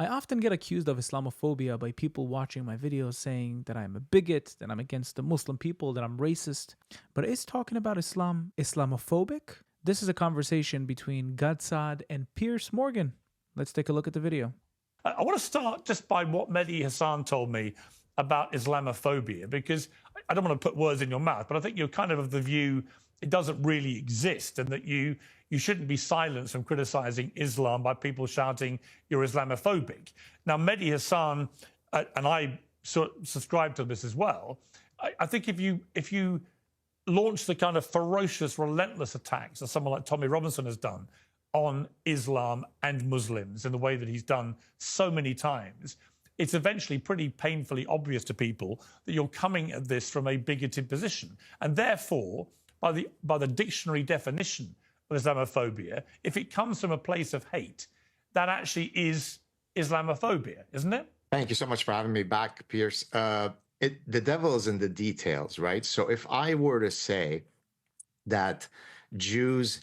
I often get accused of Islamophobia by people watching my videos saying that I'm a bigot, that I'm against the Muslim people, that I'm racist. But is talking about Islam Islamophobic? This is a conversation between Gad Saad and Piers Morgan. Let's take a look at the video. I want to start just by what Mehdi Hassan told me about Islamophobia, because I don't want to put words in your mouth, but I think you're kind of the view it doesn't really exist, and that you shouldn't be silenced from criticising Islam by people shouting you're Islamophobic. Now, Mehdi Hassan, and I subscribe to this as well, I think if you launch the kind of ferocious, relentless attacks that someone like Tommy Robinson has done on Islam and Muslims in the way that he's done so many times, it's eventually pretty painfully obvious to people that you're coming at this from a bigoted position. And therefore, by the dictionary definition of Islamophobia, if it comes from a place of hate, that actually is Islamophobia, isn't it? Thank you so much for having me back, Piers. The devil is in the details, right? So if I were to say that Jews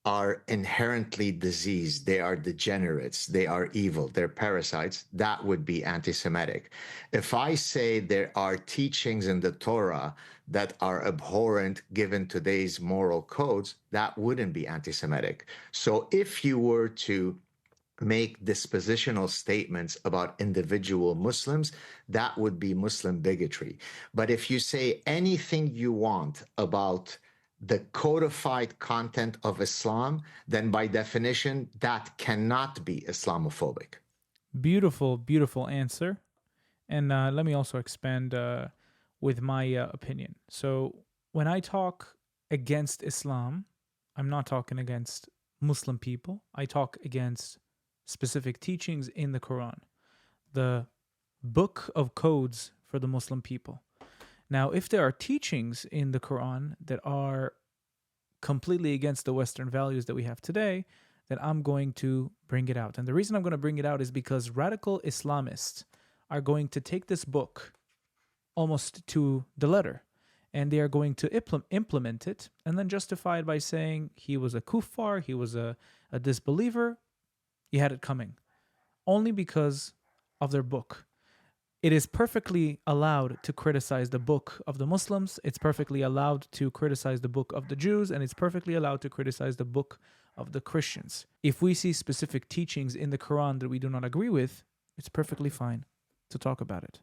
are inherently diseased, they are degenerates, they are evil, they're parasites, that would be anti-Semitic. If I say there are teachings in the Torah that are abhorrent given today's moral codes, that wouldn't be anti-Semitic. So if you were to make dispositional statements about individual Muslims, that would be Muslim bigotry. But if you say anything you want about the codified content of Islam, then by definition, that cannot be Islamophobic. Beautiful, beautiful answer. And let me also expand with my opinion. So when I talk against Islam, I'm not talking against Muslim people. I talk against specific teachings in the Quran, the book of codes for the Muslim people. Now, if there are teachings in the Quran that are completely against the Western values that we have today, then I'm going to bring it out. And the reason I'm going to bring it out is because radical Islamists are going to take this book almost to the letter, and they are going to implement it and then justify it by saying he was a kuffar, he was a disbeliever, he had it coming, only because of their book. It is perfectly allowed to criticize the book of the Muslims. It's perfectly allowed to criticize the book of the Jews, and it's perfectly allowed to criticize the book of the Christians. If we see specific teachings in the Quran that we do not agree with, it's perfectly fine to talk about it.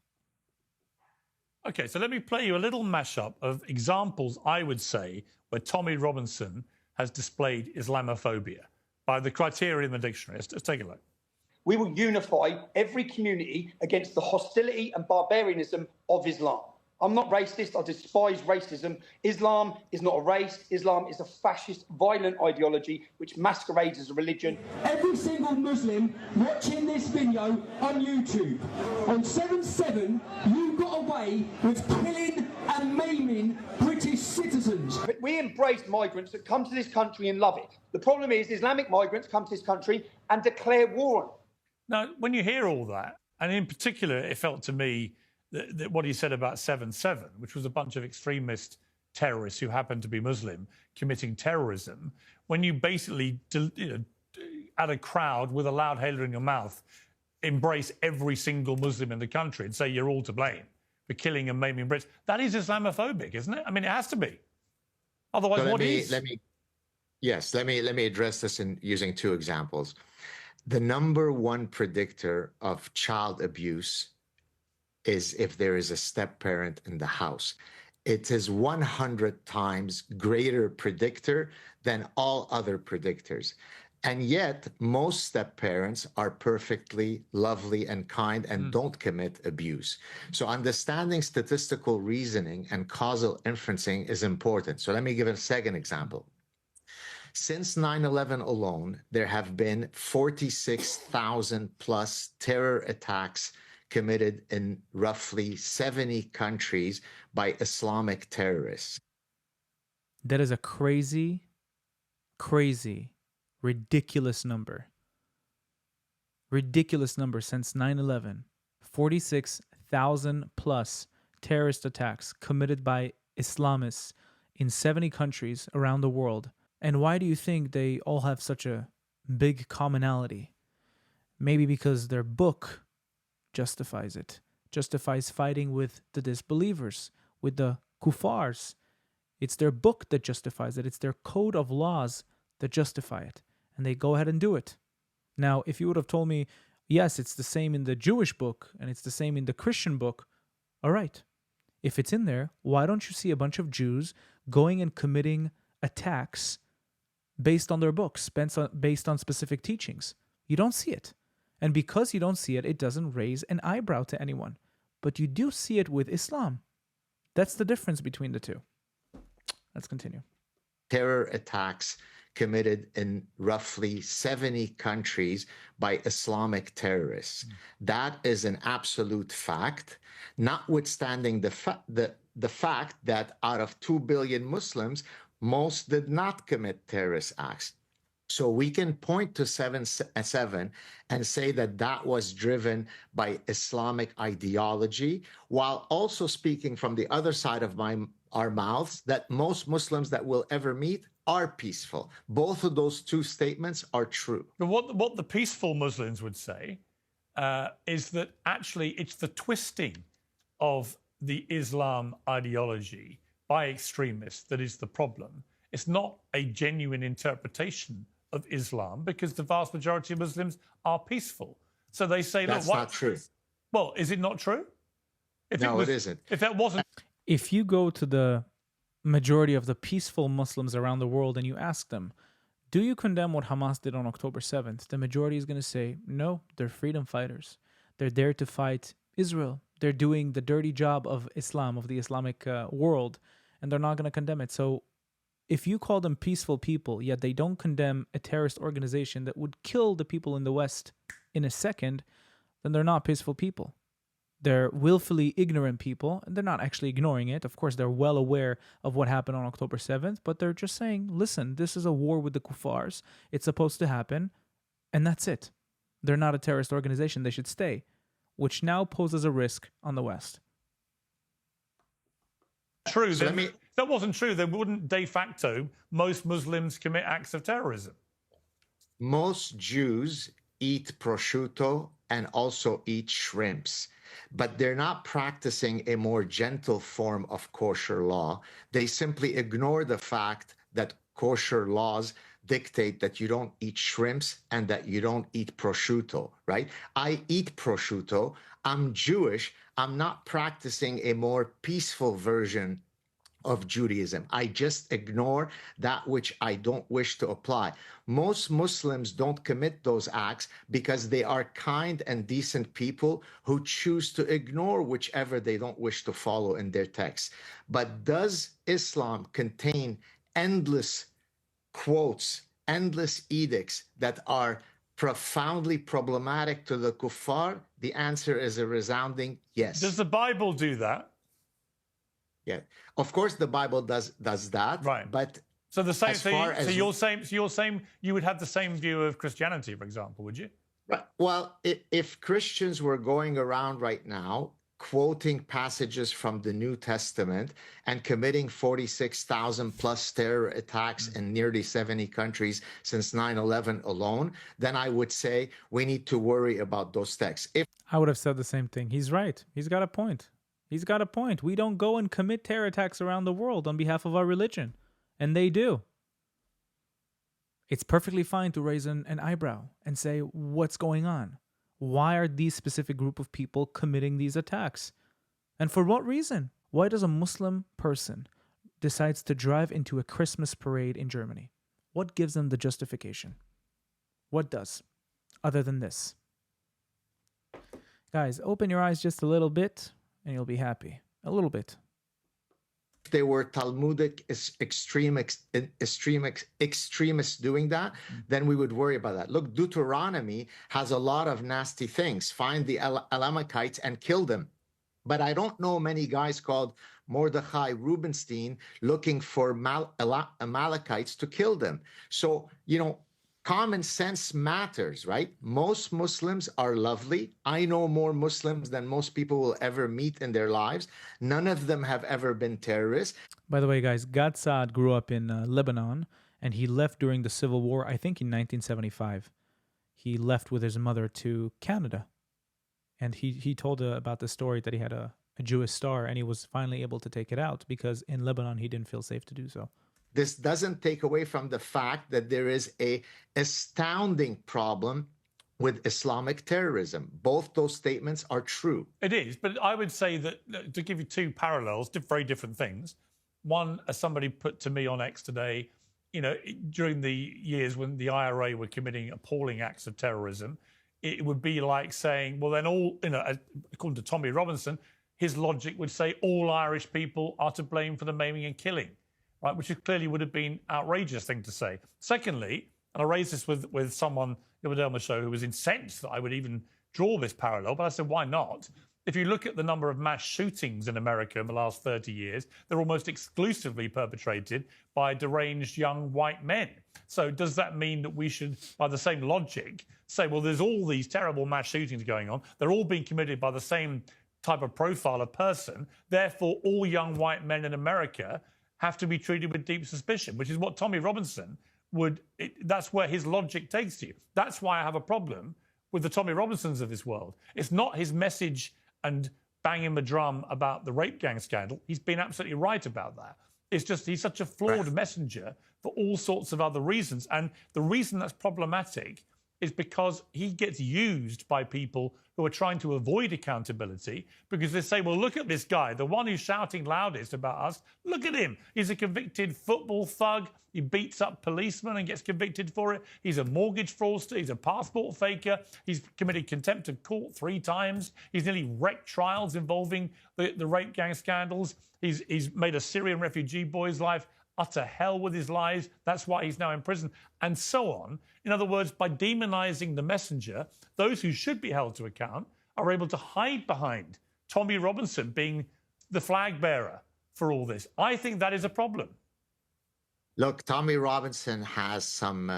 Okay, so let me play you a little mashup of examples, I would say, where Tommy Robinson has displayed Islamophobia by the criteria in the dictionary. Let's take a look. We will unify every community against the hostility and barbarianism of Islam. I'm not racist. I despise racism. Islam is not a race. Islam is a fascist, violent ideology which masquerades as a religion. Every single Muslim watching this video on YouTube, on 7/7, you got away with killing and maiming British citizens. But we embrace migrants that come to this country and love it. The problem is Islamic migrants come to this country and declare war on it. Now, when you hear all that, and in particular, it felt to me that what he said about 7/7, which was a bunch of extremist terrorists who happened to be Muslim committing terrorism, when you basically, at a crowd with a loud hailer in your mouth, embrace every single Muslim in the country and say you're all to blame for killing and maiming Brits, that is Islamophobic, isn't it? I mean, it has to be. Otherwise, so what is? Let me address this in using two examples. The number one predictor of child abuse is if there is a step-parent in the house. It is 100 times greater predictor than all other predictors. And yet, most step-parents are perfectly lovely and kind and don't commit abuse. So understanding statistical reasoning and causal inferencing is important. So let me give a second example. Since 9/11 alone, there have been 46,000 plus terror attacks committed in roughly 70 countries by Islamic terrorists. That is a crazy, ridiculous number. Ridiculous number since 9/11. 46,000 plus terrorist attacks committed by Islamists in 70 countries around the world. And why do you think they all have such a big commonality? Maybe because their book justifies it, justifies fighting with the disbelievers, with the kuffars. It's their book that justifies it. It's their code of laws that justify it. And they go ahead and do it. Now, if you would have told me, yes, it's the same in the Jewish book and it's the same in the Christian book, all right. If it's in there, why don't you see a bunch of Jews going and committing attacks based on their books, based on specific teachings? You don't see it. And because you don't see it, it doesn't raise an eyebrow to anyone. But you do see it with Islam. That's the difference between the two. Let's continue. Terror attacks committed in roughly 70 countries by Islamic terrorists. That is an absolute fact, notwithstanding the fact that out of 2 billion Muslims, most did not commit terrorist acts. So we can point to 7/7 and say that that was driven by Islamic ideology, while also speaking from the other side of our mouths that most Muslims that we'll ever meet are peaceful. Both of those two statements are true. But what the peaceful Muslims would say is that actually it's the twisting of the Islam ideology by extremists that is the problem. It's not a genuine interpretation of Islam, because the vast majority of Muslims are peaceful. So they say, that's look, not true. Well, is it not true? No, it isn't. If that wasn't... If you go to the majority of the peaceful Muslims around the world and you ask them, do you condemn what Hamas did on October 7th? The majority is going to say, no, they're freedom fighters. They're there to fight Israel. They're doing the dirty job of Islam, of the Islamic world, and they're not going to condemn it. So if you call them peaceful people, yet they don't condemn a terrorist organization that would kill the people in the West in a second, then they're not peaceful people. They're willfully ignorant people, and they're not actually ignoring it. Of course, they're well aware of what happened on October 7th, but they're just saying, listen, this is a war with the kuffars. It's supposed to happen, and that's it. They're not a terrorist organization. They should stay, which now poses a risk on the West. True. So If that wasn't true, then wouldn't de facto most Muslims commit acts of terrorism? Most Jews eat prosciutto and also eat shrimps, but they're not practicing a more gentle form of kosher law. They simply ignore the fact that kosher laws dictate that you don't eat shrimps and that you don't eat prosciutto, right? I eat prosciutto. I'm Jewish. I'm not practicing a more peaceful version of Judaism. I just ignore that which I don't wish to apply. Most Muslims don't commit those acts because they are kind and decent people who choose to ignore whichever they don't wish to follow in their texts. But does Islam contain endless quotes, endless edicts that are profoundly problematic to the kuffar? The answer is a resounding yes. Does the Bible do that? Yeah, of course the Bible does that. Right. But so the same. as far as you're saying you would have the same view of Christianity, for example, would you? right. Well, if Christians were going around right now quoting passages from the New Testament and committing 46,000 plus terror attacks in nearly 70 countries since 9/11 alone, then I would say we need to worry about those texts. I would have said the same thing. He's right. He's got a point. He's got a point. We don't go and commit terror attacks around the world on behalf of our religion. And they do. It's perfectly fine to raise an eyebrow and say, what's going on? Why are these specific group of people committing these attacks? And for what reason? Why does a Muslim person decides to drive into a Christmas parade in Germany? What gives them the justification? What does? Other than this. Guys, open your eyes just a little bit and you'll be happy. A little bit. If they were Talmudic extremists doing that, then we would worry about that. Look, Deuteronomy has a lot of nasty things. Find the Elamites and kill them. But I don't know many guys called Mordechai Rubenstein looking for Amalekites to kill them. So, common sense matters, right? Most Muslims are lovely. I know more Muslims than most people will ever meet in their lives. None of them have ever been terrorists. By the way, guys, Gad Saad grew up in Lebanon, and he left during the Civil War, I think in 1975. he left with his mother to Canada. And he told about the story that he had a Jewish star, and he was finally able to take it out because in Lebanon he didn't feel safe to do so. This doesn't take away from the fact that there is a astounding problem with Islamic terrorism. Both those statements are true. It is, but I would say that, to give you two parallels, very different things. One, as somebody put to me on X today, you know, during the years when the IRA were committing appalling acts of terrorism, it would be like saying, well, then all, you know, according to Tommy Robinson, his logic would say all Irish people are to blame for the maiming and killing, right? Which clearly would have been an outrageous thing to say. Secondly, and I raised this with someone the other day on the show who was incensed that I would even draw this parallel, but I said, why not? If you look at the number of mass shootings in America in the last 30 years, they're almost exclusively perpetrated by deranged young white men. So does that mean that we should, by the same logic, say, well, there's all these terrible mass shootings going on, they're all being committed by the same type of profile of person, therefore all young white men in America have to be treated with deep suspicion, which is what Tommy Robinson would, that's where his logic takes you. That's why I have a problem with the Tommy Robinsons of this world. It's not his message and banging the drum about the rape gang scandal. He's been absolutely right about that. It's just he's such a flawed messenger for all sorts of other reasons. And the reason that's problematic is because he gets used by people who are trying to avoid accountability because they say, well, look at this guy, the one who's shouting loudest about us. Look at him. He's a convicted football thug. He beats up policemen and gets convicted for it. He's a mortgage fraudster. He's a passport faker. He's committed contempt of court 3 times. He's nearly wrecked trials involving the rape gang scandals. He's made a Syrian refugee boy's life utter hell with his lies. That's why he's now in prison, and so on. In other words, by demonizing the messenger, those who should be held to account are able to hide behind Tommy Robinson being the flag bearer for all this. I think that is a problem. Look, Tommy Robinson has some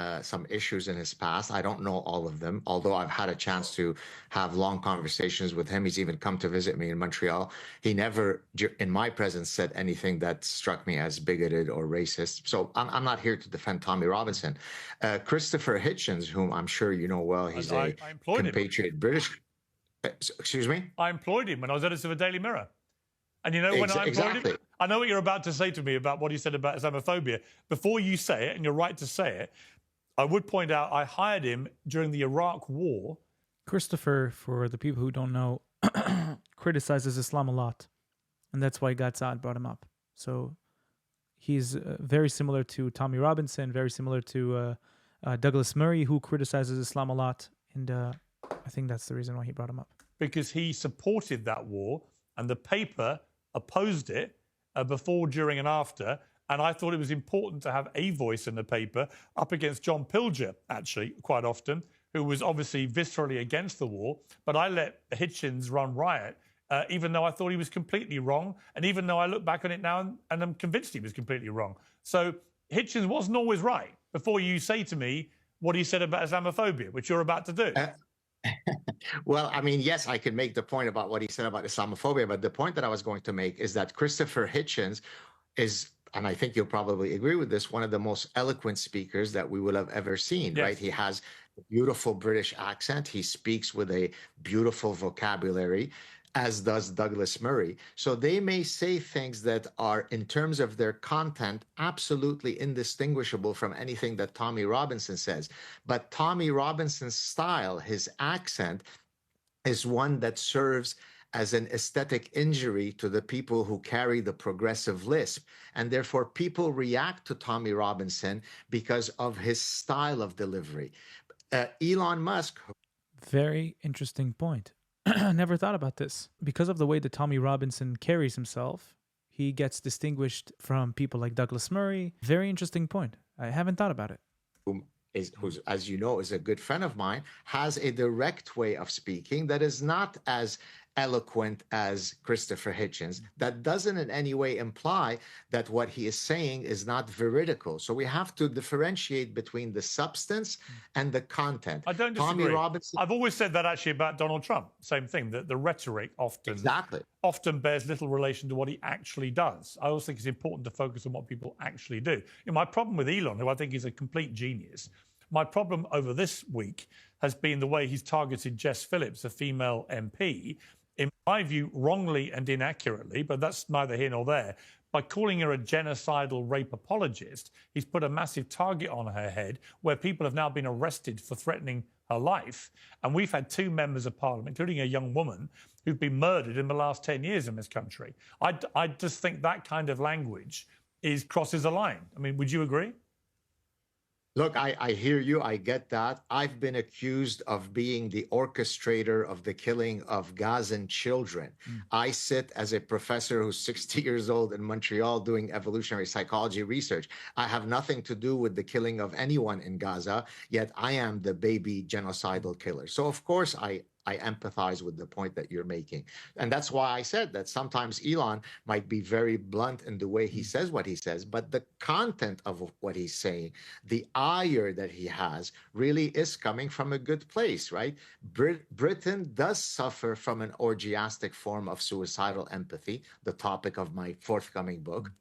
issues in his past. I don't know all of them, although I've had a chance to have long conversations with him. He's even come to visit me in Montreal. He never, in my presence, said anything that struck me as bigoted or racist. So I'm not here to defend Tommy Robinson. Christopher Hitchens, whom I'm sure you know well, he's a compatriot British. Excuse me? I employed him when I was editor of the Daily Mirror. And you know when I employed him? I know what you're about to say to me about what he said about Islamophobia. Before you say it, and you're right to say it, I would point out I hired him during the Iraq War. Christopher, for the people who don't know, criticizes Islam a lot. And that's why Gad Saad brought him up. So he's very similar to Tommy Robinson, very similar to Douglas Murray, who criticizes Islam a lot. And I think that's the reason why he brought him up. Because he supported that war, and the paper opposed it before, during, and after. And I thought it was important to have a voice in the paper up against John Pilger, actually, quite often, who was obviously viscerally against the war. But I let Hitchens run riot, even though I thought he was completely wrong. And even though I look back on it now and I'm convinced he was completely wrong. So Hitchens wasn't always right before you say to me what he said about Islamophobia, which you're about to do. Well, I mean, yes, I could make the point about what he said about Islamophobia, but the point that I was going to make is that Christopher Hitchens is, and I think you'll probably agree with this, one of the most eloquent speakers that we will have ever seen, right? He has a beautiful British accent. He speaks with a beautiful vocabulary, as does Douglas Murray. So they may say things that are, in terms of their content, absolutely indistinguishable from anything that Tommy Robinson says. But Tommy Robinson's style, his accent, is one that serves as an aesthetic injury to the people who carry the progressive lisp. And therefore, people react to Tommy Robinson because of his style of delivery. Elon Musk. Very interesting point. Never thought about this. Because of the way that Tommy Robinson carries himself, he gets distinguished from people like Douglas Murray. Very interesting point. I haven't thought about it. Who's, as you know, is a good friend of mine, has a direct way of speaking that is not as eloquent as Christopher Hitchens. That doesn't in any way imply that what he is saying is not veridical. So we have to differentiate between the substance and the content. I don't disagree. Tommy Robinson, I've always said that actually about Donald Trump. Same thing, that the rhetoric often bears little relation to what he actually does. I also think it's important to focus on what people actually do. You know, my problem with Elon, who I think is a complete genius, My problem over this week has been the way he's targeted Jess Phillips, a female MP, in my view, wrongly and inaccurately, but that's neither here nor there. By calling her a genocidal rape apologist, he's put a massive target on her head where people have now been arrested for threatening her life. And we've had 2 members of parliament, including a young woman, who've been murdered in the last 10 years in this country. I just think that kind of language crosses a line. I mean, would you agree? Look, I hear you. I get that. I've been accused of being the orchestrator of the killing of Gazan children. I sit as a professor who's 60 years old in Montreal doing evolutionary psychology research. I have nothing to do with the killing of anyone in Gaza, yet I am the baby genocidal killer. So, of course, I empathize with the point that you're making. And that's why I said that sometimes Elon might be very blunt in the way he says what he says, but the content of what he's saying, the ire that he has, really is coming from a good place, right? Britain does suffer from an orgiastic form of suicidal empathy, the topic of my forthcoming book,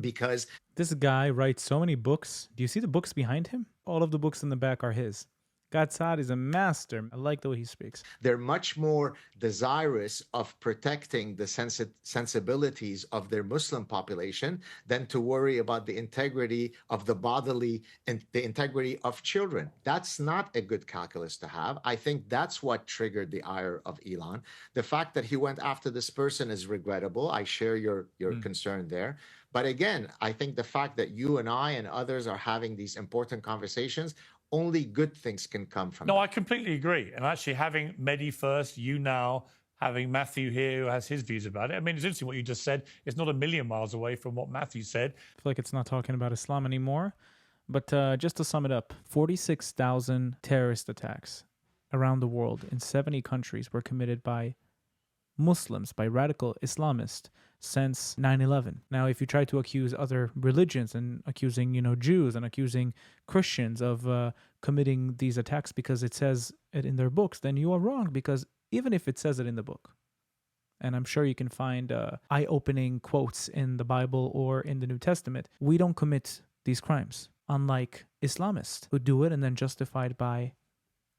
because This guy writes so many books. Do you see the books behind him? All of the books in the back are his. Gad Saad is a master. I like the way he speaks. they're much more desirous of protecting the sensibilities of their Muslim population than to worry about the integrity of the bodily and the integrity of children. That's not a good calculus to have. I think that's what triggered the ire of Elon. The fact that he went after this person is regrettable. I share your concern there. But again, I think the fact that you and I and others are having these important conversations, only good things can come from No, that. I completely agree. And actually having Mehdi first, you now, having Matthew here who has his views about it. I mean, it's interesting what you just said. It's not a million miles away from what Matthew said. I feel like it's not talking about Islam anymore. But just to sum it up, 46,000 terrorist attacks around the world in 70 countries were committed by Muslims, by radical Islamists since 9/11. Now, if you try to accuse other religions and accusing, Jews and accusing Christians of committing these attacks because it says it in their books, then you are wrong, because even if it says it in the book, and I'm sure you can find eye-opening quotes in the Bible or in the New Testament, we don't commit these crimes, unlike Islamists who do it and then justify it by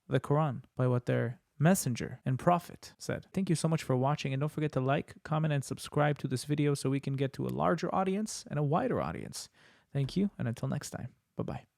the Quran, by what their messenger and prophet said. Thank you so much for watching, and don't forget to like, comment, and subscribe to this video so we can get to a larger audience and a wider audience. Thank you, and until next time, bye-bye.